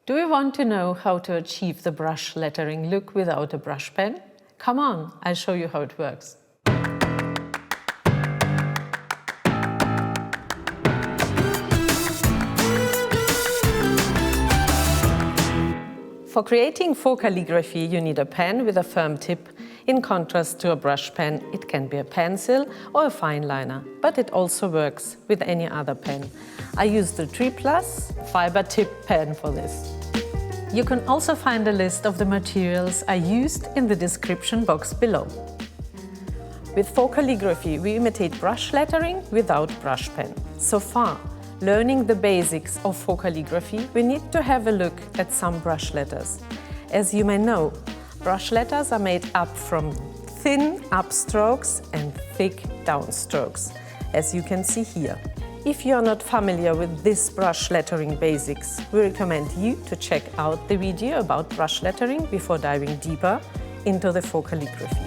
Do you want to know how to achieve the brush lettering look without a brush pen? Come on, I'll show you how it works. For creating faux calligraphy, you need a pen with a firm tip. In contrast to a brush pen, it can be a pencil or a fine liner, but it also works with any other pen. I use the 3+ fiber tip pen for this. You can also find a list of the materials I used in the description box below. With faux calligraphy, we imitate brush lettering without brush pen. So far, learning the basics of faux calligraphy, we need to have a look at some brush letters. As you may know, brush letters are made up from thin upstrokes and thick downstrokes, as you can see here. If you are not familiar with this brush lettering basics, we recommend you to check out the video about brush lettering before diving deeper into the faux calligraphy.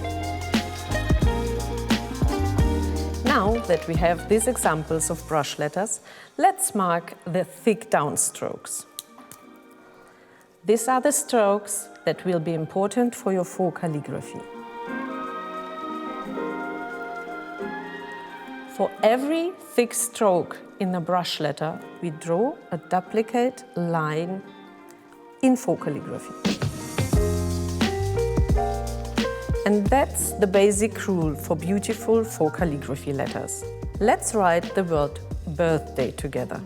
Now that we have these examples of brush letters, let's mark the thick downstrokes. These are the strokes that will be important for your faux calligraphy. For every thick stroke in a brush letter, we draw a duplicate line in faux calligraphy. And that's the basic rule for beautiful faux calligraphy letters. Let's write the word birthday together.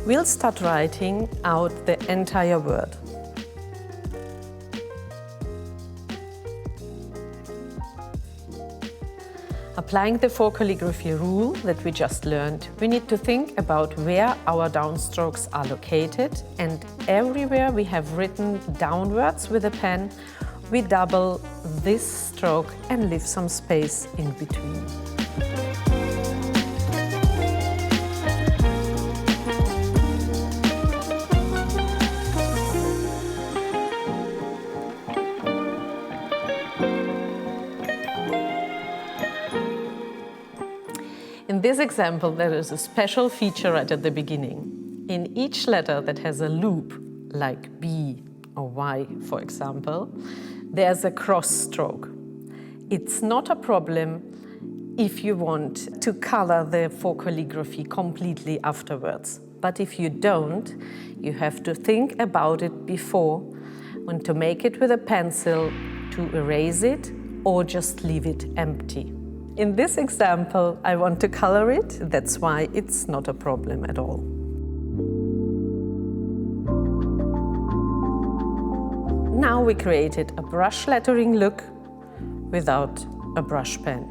We'll start writing out the entire word. Applying the faux calligraphy rule that we just learned, we need to think about where our downstrokes are located, and everywhere we have written downwards with a pen, we double this stroke and leave some space in between. In this example, there is a special feature right at the beginning. In each letter that has a loop, like B or Y, for example, there's a cross stroke. It's not a problem if you want to color the faux calligraphy completely afterwards. But if you don't, you have to think about it before, when to make it with a pencil, to erase it, or just leave it empty. In this example, I want to color it, that's why it's not a problem at all. Now we created a brush lettering look without a brush pen.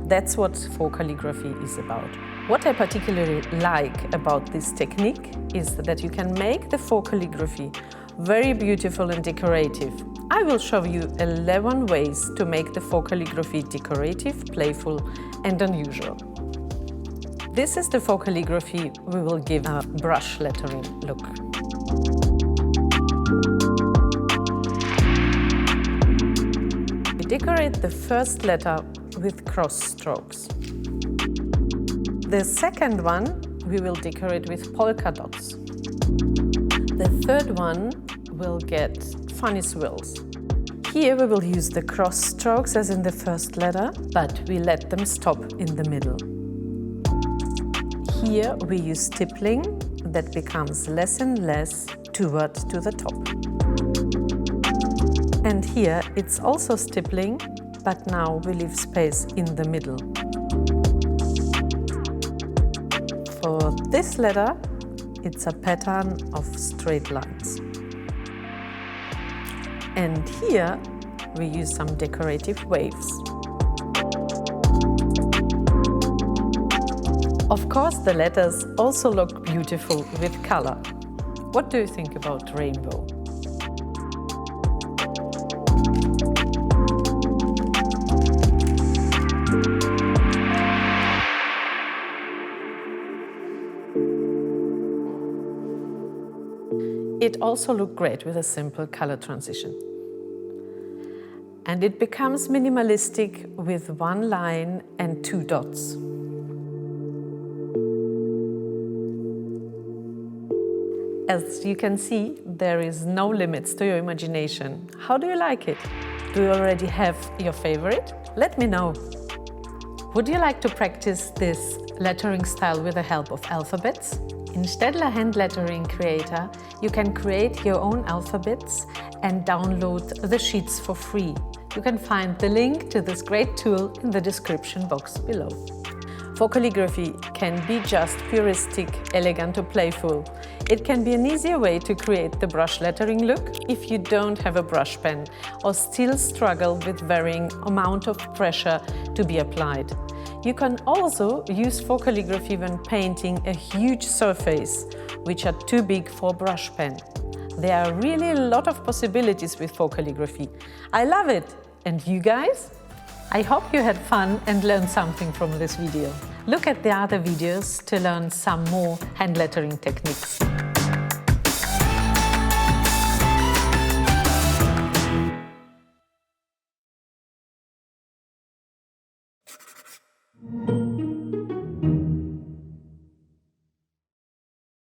That's what faux calligraphy is about. What I particularly like about this technique is that you can make the faux calligraphy very beautiful and decorative. I will show you 11 ways to make the faux calligraphy decorative, playful and unusual. This is the faux calligraphy we will give a brush lettering look. We decorate the first letter with cross strokes. The second one we will decorate with polka dots. The third one will get funny swirls. Here we will use the cross strokes as in the first letter, but we let them stop in the middle. Here we use stippling that becomes less and less toward to the top. And here it's also stippling, but now we leave space in the middle. For this letter, it's a pattern of straight lines. And here we use some decorative waves. Of course, the letters also look beautiful with color. What do you think about rainbow? It also looks great with a simple color transition. And it becomes minimalistic with one line and two dots. As you can see, there is no limits to your imagination. How do you like it? Do you already have your favorite? Let me know. Would you like to practice this lettering style with the help of alphabets? In STAEDTLER Hand Lettering Creator, you can create your own alphabets and download the sheets for free. You can find the link to this great tool in the description box below. FAUX calligraphy can be just puristic, elegant or playful. It can be an easier way to create the brush lettering look if you don't have a brush pen or still struggle with varying amount of pressure to be applied. You can also use FAUX calligraphy when painting a huge surface, which are too big for a brush pen. There are really a lot of possibilities with FAUX calligraphy. I love it! And you guys? I hope you had fun and learned something from this video. Look at the other videos to learn some more hand lettering techniques.